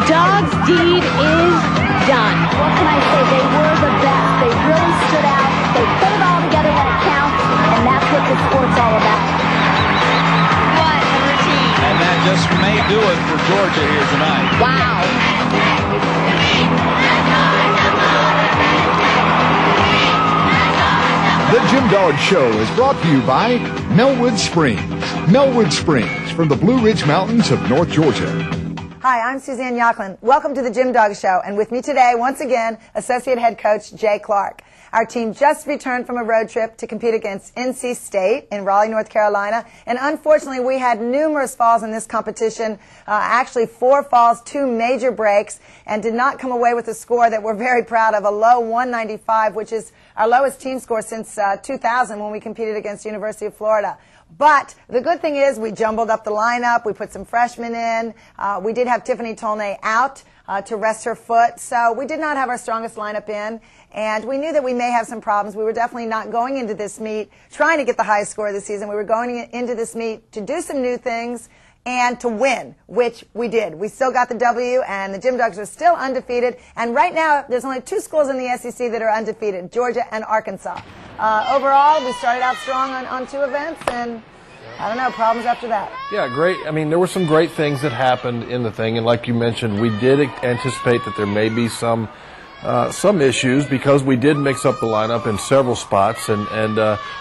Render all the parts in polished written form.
Dog's deed is done. What can I say? They were the best. They really stood out. They put it all together when it counts, and that's what the sport's all about. What a routine. And that just may do it for Georgia here tonight. Wow. The Jim Dog Show is brought to you by Melwood Springs. Melwood Springs from the Blue Ridge Mountains of North Georgia. Hi, I'm Suzanne Yocklin. Welcome to the Jim Dog Show. And with me today, once again, Associate Head Coach Jay Clark. Our team just returned from a road trip to compete against NC State in Raleigh, North Carolina. And unfortunately, we had numerous falls in this competition, actually 4 falls, 2 major breaks, and did not come away with a score that we're very proud of, a low 195, which is our lowest team score since 2000 when we competed against University of Florida. But the good thing is we jumbled up the lineup. We put some freshmen in. We did have Tiffany Tolnay out to rest her foot. So we did not have our strongest lineup in. And we knew that we may have some problems. We were definitely not going into this meet trying to get the highest score of the season. We were going into this meet to do some new things and to win, which we did. We still got the W, and the Jim Dogs are still undefeated. And right now, there's only 2 schools in the SEC that are undefeated, Georgia and Arkansas. Overall, we started out strong on 2 events, and I don't know, problems after that. Yeah, great. I mean, there were some great things that happened in the thing, and like you mentioned, we did anticipate that there may be some issues because we did mix up the lineup in several spots, and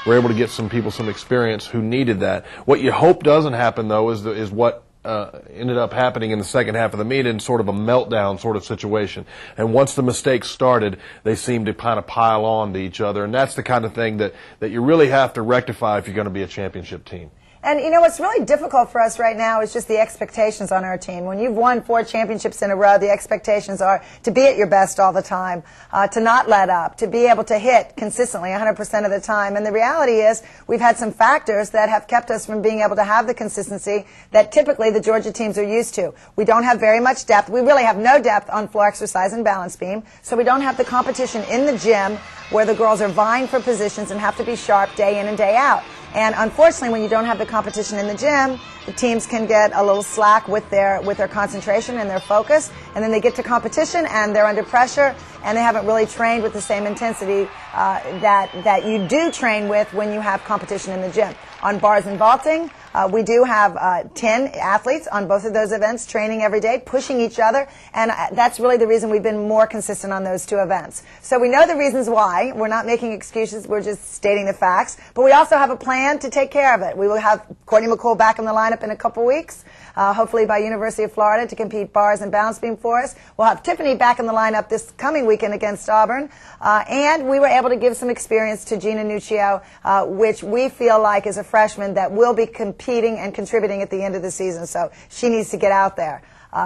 we're able to get some people some experience who needed that. What you hope doesn't happen, though, is what ended up happening in the second half of the meet in sort of a meltdown sort of situation. And once the mistakes started, they seemed to kind of pile on to each other, and that's the kind of thing that you really have to rectify if you're going to be a championship team. And, you know, what's really difficult for us right now is just the expectations on our team. When you've won 4 championships in a row, the expectations are to be at your best all the time, to not let up, to be able to hit consistently 100% of the time. And the reality is we've had some factors that have kept us from being able to have the consistency that typically the Georgia teams are used to. We don't have very much depth. We really have no depth on floor exercise and balance beam. So we don't have the competition in the gym where the girls are vying for positions and have to be sharp day in and day out. And unfortunately, when you don't have the competition in the gym, the teams can get a little slack with their concentration and their focus, and then they get to competition and they're under pressure, and they haven't really trained with the same intensity that you do train with when you have competition in the gym. On bars and vaulting, we do have 10 athletes on both of those events training every day, pushing each other, and that's really the reason we've been more consistent on those 2 events. So we know the reasons why. We're not making excuses. We're just stating the facts. But we also have a plan to take care of it. We will have Courtney McCool back in the lineup in a couple weeks, hopefully by University of Florida to compete bars and balance beam for us. We'll have Tiffany back in the lineup this coming weekend against Auburn. And we were able to give some experience to Gina Nuccio, which we feel like is a freshman that will be competing and contributing at the end of the season. So she needs to get out there.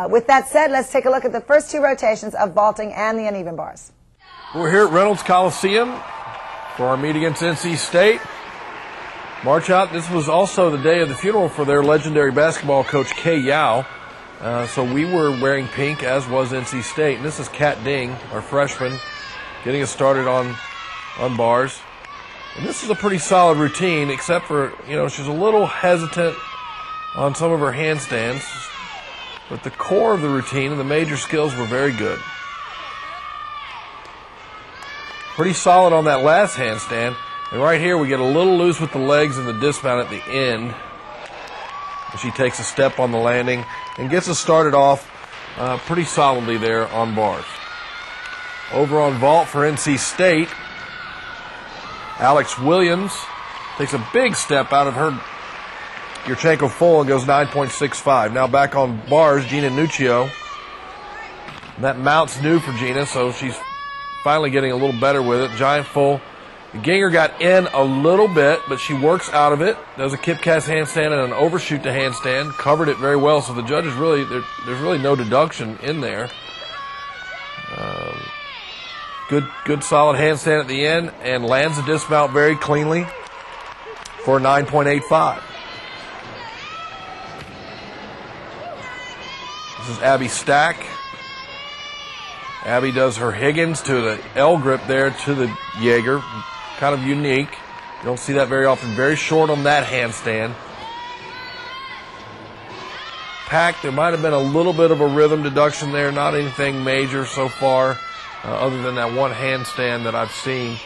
With that said, let's take a look at the first 2 rotations of vaulting and the uneven bars. We're here at Reynolds Coliseum for our meet against NC State. March out. This was also the day of the funeral for their legendary basketball coach, Kay Yao. So we were wearing pink, as was NC State. And this is Kat Ding, our freshman, getting us started on bars. And this is a pretty solid routine, except for, you know, she's a little hesitant on some of her handstands. But the core of the routine and the major skills were very good. Pretty solid on that last handstand. And right here we get a little loose with the legs and the dismount at the end. She takes a step on the landing and gets us started off pretty solidly there on bars. Over on vault for NC State, Alex Williams takes a big step out of her Yurchenko full and goes 9.65. Now back on bars, Gina Nuccio. That mount's new for Gina, so she's finally getting a little better with it. Giant full. Ginger got in a little bit, but she works out of it. Does a kip cast handstand and an overshoot to handstand. Covered it very well, so the judges really, there's really no deduction in there. Good solid handstand at the end, and lands the dismount very cleanly for 9.85. This is Abby Stack. Abby does her Higgins to the L grip there to the Jaeger. Kind of unique. You don't see that very often. Very short on that handstand. packed. There might have been a little bit of a rhythm deduction there, not anything major so far, other than that one handstand that I've seen.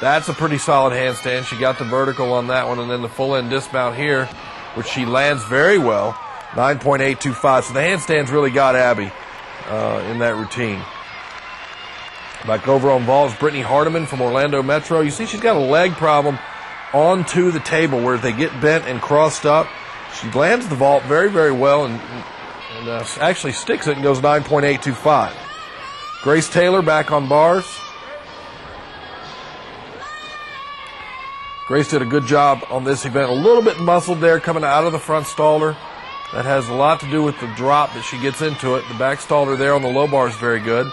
That's a pretty solid handstand. She got the vertical on that one, and then the full end dismount here, which she lands very well, 9.825. So the handstands really got Abby in that routine. Back over on vaults, Brittany Hardiman from Orlando Metro. You see she's got a leg problem onto the table where they get bent and crossed up. She lands the vault very, very well and actually sticks it and goes 9.825. Grace Taylor back on bars. Grace did a good job on this event. A little bit muscled there coming out of the front stalder. That has a lot to do with the drop that she gets into it. The back stalder there on the low bar is very good.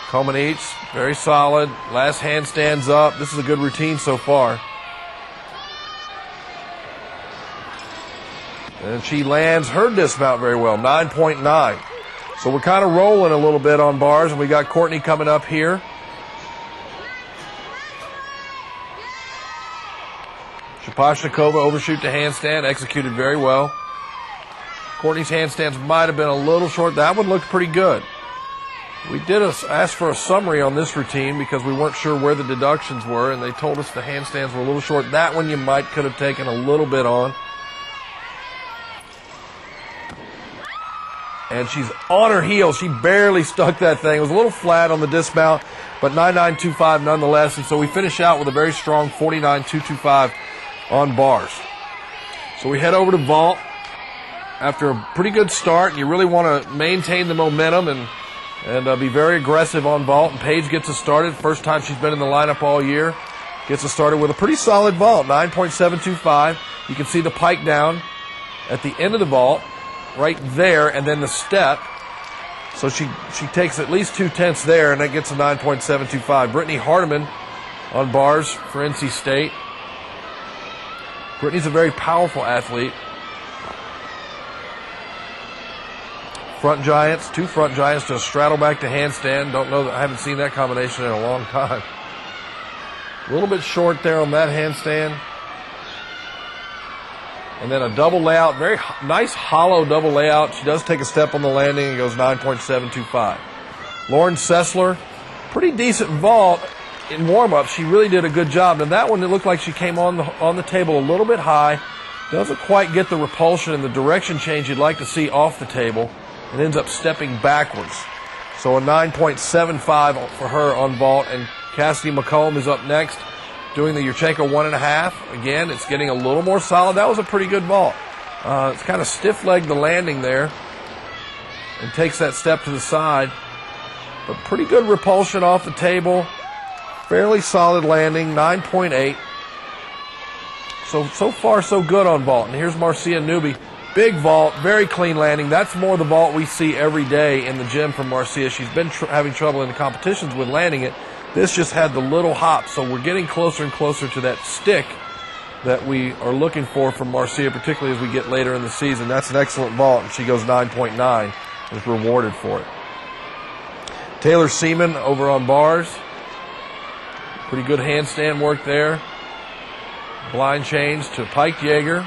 Coleman Eats, very solid. Last handstands up. This is a good routine so far. And she lands her dismount very well, 9.9. So we're kind of rolling a little bit on bars, and we got Courtney coming up here. Shaposhnikova overshoot to handstand, executed very well. Courtney's handstands might have been a little short. That one looked pretty good. We did ask for a summary on this routine because we weren't sure where the deductions were, and they told us the handstands were a little short. That one you could have taken a little bit on. And she's on her heels. She barely stuck that thing. It was a little flat on the dismount, but 9.925 nonetheless. And so we finish out with a very strong 49.225 on bars. So we head over to vault after a pretty good start. You really want to maintain the momentum and be very aggressive on vault. And Paige gets us started. First time she's been in the lineup all year. Gets us started with a pretty solid vault, 9.725. You can see the pike down at the end of the vault, right there, and then the step. So she takes at least 2/10 there, and that gets a 9.725. Brittany Hardiman on bars for NC State. Brittany's a very powerful athlete. Front giants, two front giants to a straddle back to handstand. Don't know that I haven't seen that combination in a long time. A little bit short there on that handstand. And then a double layout, very nice hollow double layout. She does take a step on the landing and goes 9.725. Lauren Sessler, pretty decent vault in warm-up. She really did a good job. And that one, it looked like she came on the table a little bit high. Doesn't quite get the repulsion and the direction change you'd like to see off the table. And ends up stepping backwards. So a 9.75 for her on vault. And Cassidy McCollum is up next, doing the Yurchenko 1.5. Again, it's getting a little more solid. That was a pretty good vault. It's kind of stiff-legged the landing there and takes that step to the side. But pretty good repulsion off the table. Fairly solid landing, 9.8. So far, so good on vault. And here's Marcia Newby. Big vault, very clean landing. That's more the vault we see every day in the gym from Marcia. She's been having trouble in the competitions with landing it. This just had the little hop, so we're getting closer and closer to that stick that we are looking for from Marcia, particularly as we get later in the season. That's an excellent vault, and she goes 9.9 and is rewarded for it. Taylor Seaman over on bars. Pretty good handstand work there. Blind change to Pike Yeager.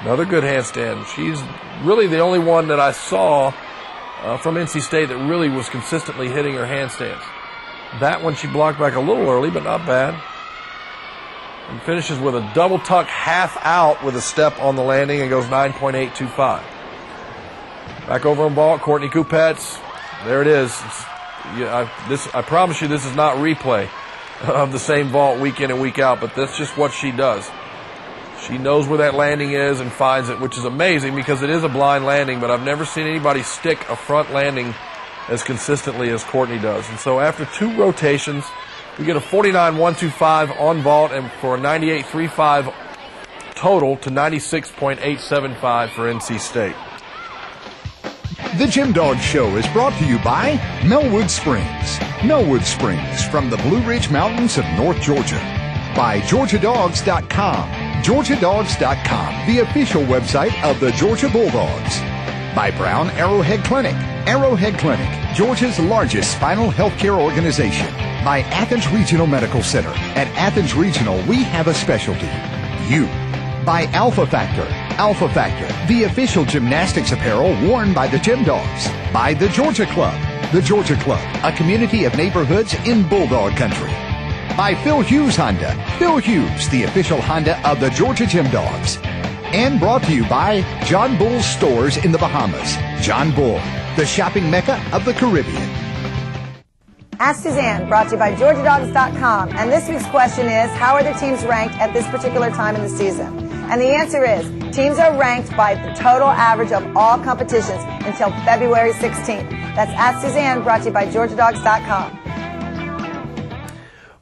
Another good handstand. She's really the only one that I saw from NC State that really was consistently hitting her handstands. That one she blocked back a little early, but not bad. And finishes with a double tuck half out with a step on the landing and goes 9.825. Back over on ball, Courtney Kupets. There it is. I promise you this is not replay of the same vault week in and week out, but that's just what she does. She knows where that landing is and finds it, which is amazing because it is a blind landing, but I've never seen anybody stick a front landing as consistently as Courtney does. And so after two rotations, we get a 49.125 on vault and for a 98.35 total to 96.875 for NC State. The Gym Dog Show is brought to you by Melwood Springs. Melwood Springs from the Blue Ridge Mountains of North Georgia. By GeorgiaDogs.com. GeorgiaDogs.com, the official website of the Georgia Bulldogs. By Brown Arrowhead Clinic. Arrowhead Clinic, Georgia's largest spinal healthcare organization. By Athens Regional Medical Center. At Athens Regional, we have a specialty. You. By Alpha Factor. Alpha Factor, the official gymnastics apparel worn by the Gym Dogs. By the Georgia Club. The Georgia Club, a community of neighborhoods in Bulldog Country. By Phil Hughes Honda. Phil Hughes, the official Honda of the Georgia Gym Dogs. And brought to you by John Bull's Stores in the Bahamas. John Bull, the shopping mecca of the Caribbean. Ask Suzanne, brought to you by GeorgiaDogs.com. And this week's question is, how are the teams ranked at this particular time in the season? And the answer is, teams are ranked by the total average of all competitions until February 16th. That's Ask Suzanne, brought to you by GeorgiaDogs.com.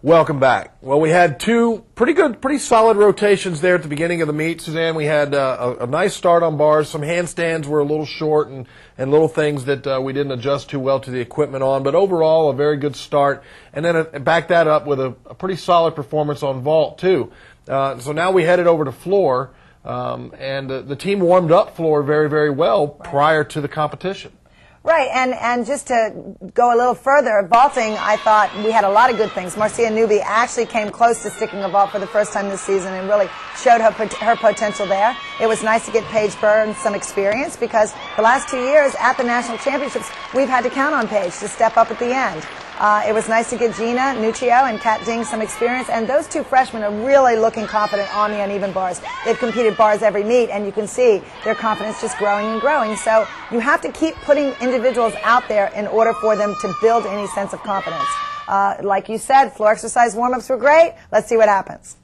Welcome back. Well, we had two pretty solid rotations there at the beginning of the meet, Suzanne. We had a nice start on bars. Some handstands were a little short and little things that we didn't adjust too well to the equipment on. But overall, a very good start. And then back that up with a pretty solid performance on vault, too. So now we headed over to floor, and the team warmed up floor very, very well prior to the competition. Right, and just to go a little further, vaulting, I thought we had a lot of good things. Marcia Newby actually came close to sticking a vault for the first time this season and really showed her potential there. It was nice to get Paige Byrne some experience because the last 2 years at the national championships, we've had to count on Paige to step up at the end. It was nice to get Gina Nuccio and Kat Ding some experience, and those two freshmen are really looking confident on the uneven bars. They've competed bars every meet, and you can see their confidence just growing and growing. So you have to keep putting individuals out there in order for them to build any sense of confidence. Like you said, floor exercise warm-ups were great. Let's see what happens.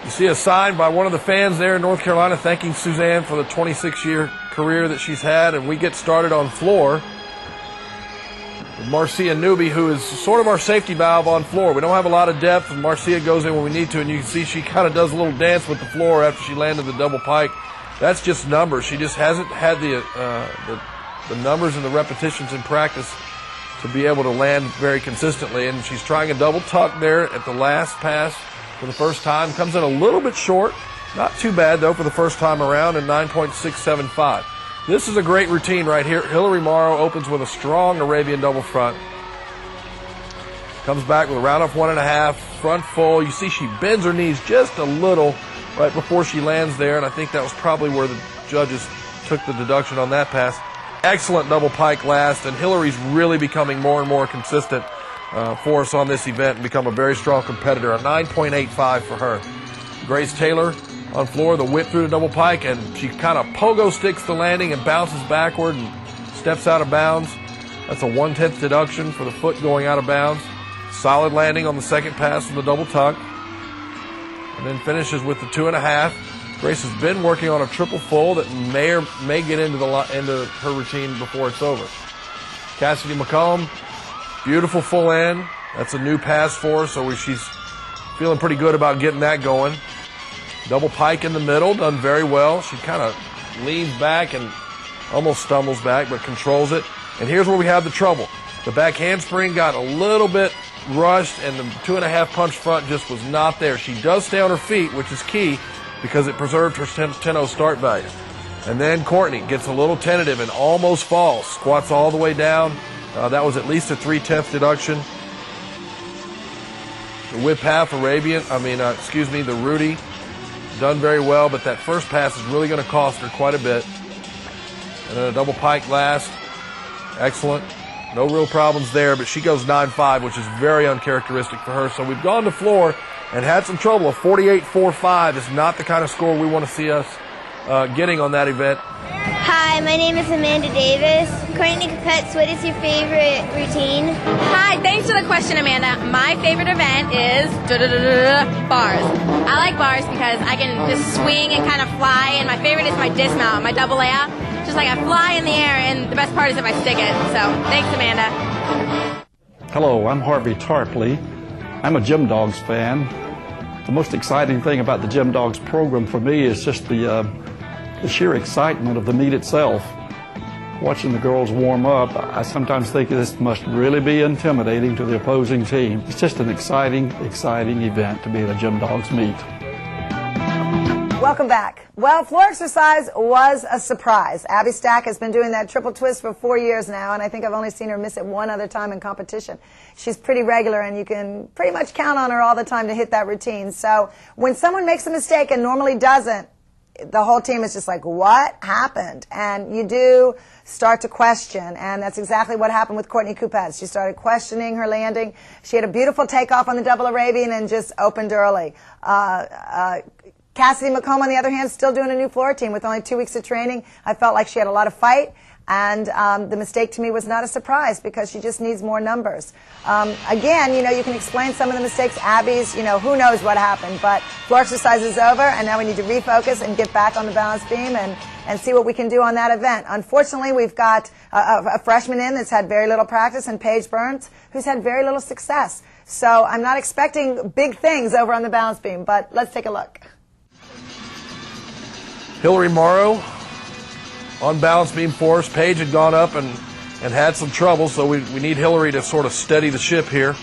You see a sign by one of the fans there in North Carolina thanking Suzanne for the 26-year career that she's had, and we get started on floor. Marcia Newby, who is sort of our safety valve on floor. We don't have a lot of depth, and Marcia goes in when we need to, and you can see she kind of does a little dance with the floor after she landed the double pike. That's just numbers. She just hasn't had the numbers and the repetitions in practice to be able to land very consistently, and she's trying a double tuck there at the last pass for the first time. Comes in a little bit short. Not too bad, though, for the first time around, in 9.675. This is a great routine right here. Hillary Morrow opens with a strong Arabian double front. Comes back with a round off 1.5, front full. You see she bends her knees just a little right before she lands there, and I think that was probably where the judges took the deduction on that pass. Excellent double pike last, and Hillary's really becoming more and more consistent for us on this event and become a very strong competitor. A 9.85 for her. Grace Taylor on floor, the whip through the double pike, and she kind of pogo sticks the landing and bounces backward and steps out of bounds. That's a 1/10 deduction for the foot going out of bounds. Solid landing on the second pass from the double tuck. And then finishes with the 2.5. Grace has been working on a triple full that may get into her routine before it's over. Cassidy McComb, beautiful full end. That's a new pass for her, so she's feeling pretty good about getting that going. Double pike in the middle, done very well. She kind of leans back and almost stumbles back, but controls it. And here's where we have the trouble. The back handspring got a little bit rushed, and the 2.5 punch front just was not there. She does stay on her feet, which is key because it preserved her 10-0 start value. And then Courtney gets a little tentative and almost falls. Squats all the way down. That was at least a 3/10 deduction. The whip half Arabian, the Rudy, done very well, but that first pass is really going to cost her quite a bit. And then a double pike last. Excellent. No real problems there, but she goes 9.5, which is very uncharacteristic for her. So we've gone to floor and had some trouble. A 48.45 is not the kind of score we want to see us getting on that event. Hi, my name is Amanda Davis. Courtney Capets, what is your favorite routine? Hi, thanks for the question, Amanda. My favorite event is bars. I like bars because I can just swing and kind of fly, and my favorite is my dismount, my double layout. Just like I fly in the air, and the best part is if I stick it. So, thanks, Amanda. Hello, I'm Harvey Tarpley. I'm a Gym Dogs fan. The most exciting thing about the Gym Dogs program for me is just the sheer excitement of the meet itself. Watching the girls warm up, I sometimes think this must really be intimidating to the opposing team. It's just an exciting event to be at a Gym Dogs meet. Welcome back. Well, floor exercise was a surprise. Abby Stack has been doing that triple twist for 4 years now, and I think I've only seen her miss it one other time in competition. She's pretty regular, and you can pretty much count on her all the time to hit that routine. So when someone makes a mistake and normally doesn't, the whole team is just like, what happened? And you do start to question, and that's exactly what happened with Courtney Kupets. She started questioning her landing. She had a beautiful takeoff on the double Arabian and just opened early. Cassidy McComb, on the other hand, still doing a new floor routine with only 2 weeks of training. I felt like she had a lot of fight, and the mistake to me was not a surprise because she just needs more numbers. Again, you know, you can explain some of the mistakes. Abby's, you know, who knows what happened, but floor exercise is over, and now we need to refocus and get back on the balance beam and see what we can do on that event. Unfortunately, we've got a freshman in that's had very little practice, and Paige Burns, who's had very little success. So I'm not expecting big things over on the balance beam, but let's take a look. Hillary Morrow on balance beam for us. Paige had gone up and had some trouble, so we need Hillary to sort of steady the ship here.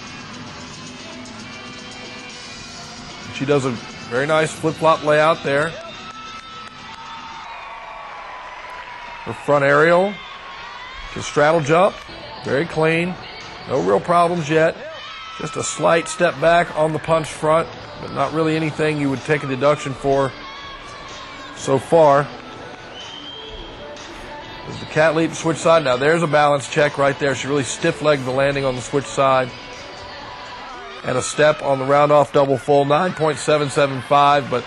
She does a very nice flip-flop layout there. Her front aerial to straddle jump, very clean. No real problems yet. Just a slight step back on the punch front, but not really anything you would take a deduction for so far. There's the cat leap switch side. Now there's a balance check right there. She really stiff-legged the landing on the switch side. And a step on the round-off double full, 9.775, but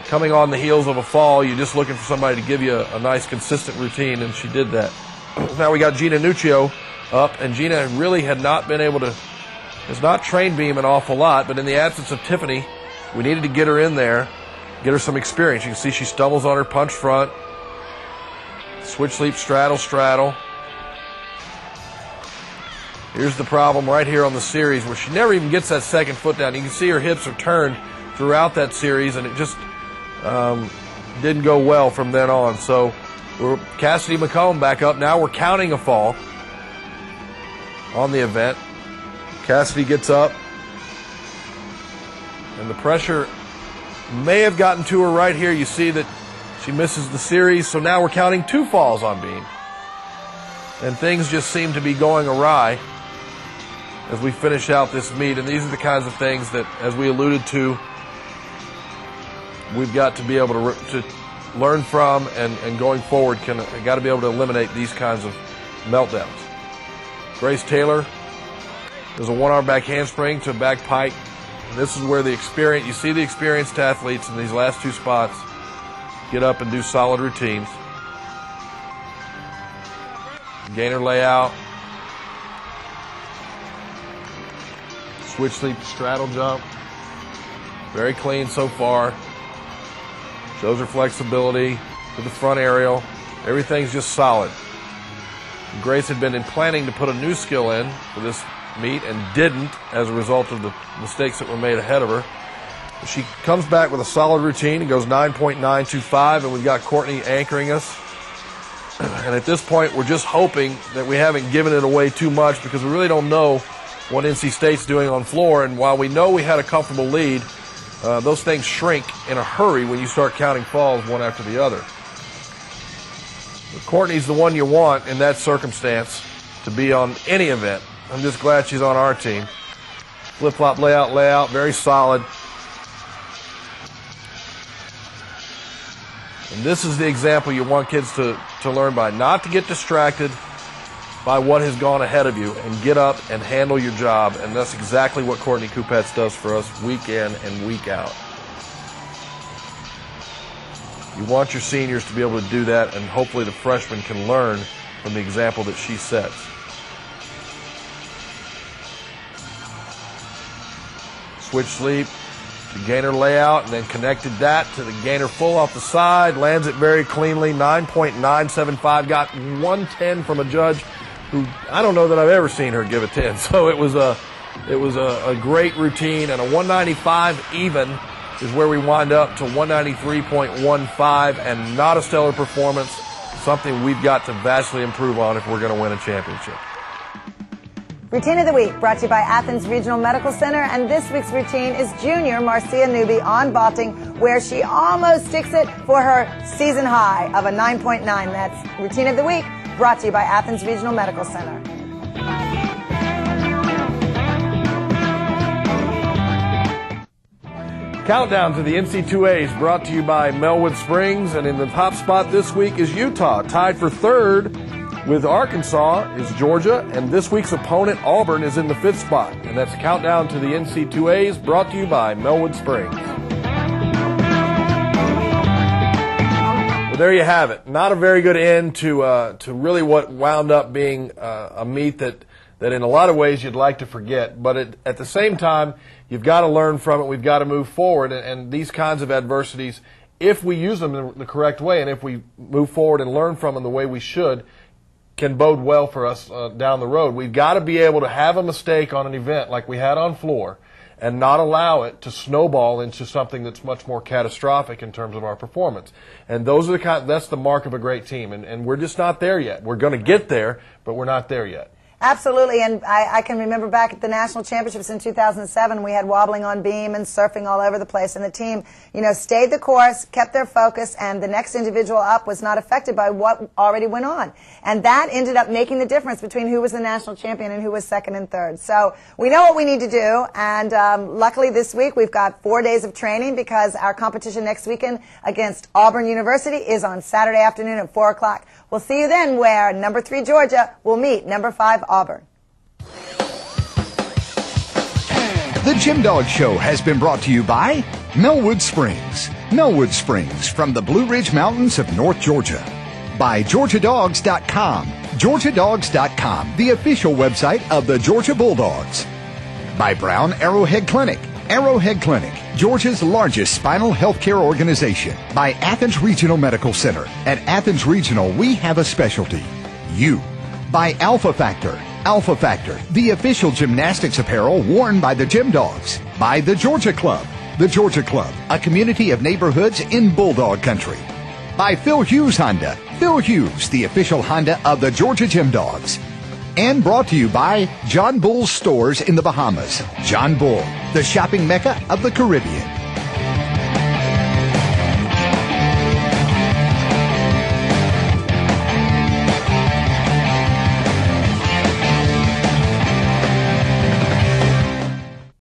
coming on the heels of a fall, you're just looking for somebody to give you a nice, consistent routine, and she did that. Now we got Gina Nuccio up, and Gina really had not been able to, has not trained beam an awful lot, but in the absence of Tiffany, we needed to get her in there, get her some experience. You can see she stumbles on her punch front. Switch sleep, straddle, straddle. Here's the problem right here on the series where she never even gets that second foot down. You can see her hips are turned throughout that series, and it just didn't go well from then on. So we're Cassidy McComb back up. Now we're counting a fall on the event. Cassidy gets up, and the pressure may have gotten to her right here. You see that she misses the series, so now we're counting 2 falls on beam. And things just seem to be going awry as we finish out this meet. And these are the kinds of things that, as we alluded to, we've got to be able to learn from, and going forward got to be able to eliminate these kinds of meltdowns. Grace Taylor does a 1-arm back handspring to a back pike. And this is where the experience, you see the experienced athletes in these last 2 spots get up and do solid routines. Gainer layout. Switch sleep, straddle jump. Very clean so far. Shows her flexibility to the front aerial. Everything's just solid. Grace had been planning to put a new skill in for this meet and didn't as a result of the mistakes that were made ahead of her. She comes back with a solid routine and goes 9.925, and we've got Courtney anchoring us. And at this point, we're just hoping that we haven't given it away too much, because we really don't know what NC State's doing on floor. And while we know we had a comfortable lead, those things shrink in a hurry when you start counting falls one after the other. But Courtney's the one you want in that circumstance to be on any event. I'm just glad she's on our team. Flip-flop layout, very solid. And this is the example you want kids to learn by, not to get distracted by what has gone ahead of you, and get up and handle your job. And that's exactly what Courtney Kupets does for us week in and week out. You want your seniors to be able to do that, and hopefully the freshmen can learn from the example that she sets. Switch sleep to gainer layout, and then connected that to the gainer full off the side. Lands it very cleanly, 9.975. Got 110 from a judge who I don't know that I've ever seen her give a 10. So it was a great routine, and a 195 even is where we wind up to 193.15, and not a stellar performance. Something we've got to vastly improve on if we're going to win a championship. Routine of the Week brought to you by Athens Regional Medical Center, and this week's routine is junior Marcia Newby on vaulting, where she almost sticks it for her season high of a 9.9. That's Routine of the Week brought to you by Athens Regional Medical Center. Countdown to the NC2As brought to you by Melwood Springs, and in the top spot this week is Utah. Tied for third with Arkansas is Georgia, and this week's opponent, Auburn, is in the fifth spot. And that's Countdown to the NC2As brought to you by Melwood Springs. Well, there you have it. Not a very good end to really what wound up being a meet that in a lot of ways you'd like to forget. But at the same time, you've got to learn from it. We've got to move forward. And these kinds of adversities, if we use them the correct way and if we move forward and learn from them the way we should, can bode well for us down the road. We've got to be able to have a mistake on an event like we had on floor and not allow it to snowball into something that's much more catastrophic in terms of our performance. And those are that's the mark of a great team. And we're just not there yet. We're going to get there, but we're not there yet. Absolutely, and I can remember back at the national championships in 2007, we had wobbling on beam and surfing all over the place, and the team, stayed the course, kept their focus, and the next individual up was not affected by what already went on. And that ended up making the difference between who was the national champion and who was second and third. So we know what we need to do, and luckily this week we've got 4 days of training because our competition next weekend against Auburn University is on Saturday afternoon at 4 o'clock. We'll see you then where number 3 Georgia will meet number 5 Auburn. The Jim Dog Show has been brought to you by Melwood Springs. Melwood Springs from the Blue Ridge Mountains of North Georgia. By GeorgiaDogs.com. GeorgiaDogs.com, the official website of the Georgia Bulldogs. By Brown Arrowhead Clinic. Arrowhead Clinic, Georgia's largest spinal health care organization. By Athens Regional Medical Center. At Athens Regional, we have a specialty. You. By Alpha Factor. Alpha Factor, the official gymnastics apparel worn by the Gym Dogs. By the Georgia Club. The Georgia Club, a community of neighborhoods in Bulldog Country. By Phil Hughes Honda. Phil Hughes, the official Honda of the Georgia Gym Dogs. And brought to you by John Bull's stores in the Bahamas. John Bull, the shopping mecca of the Caribbean.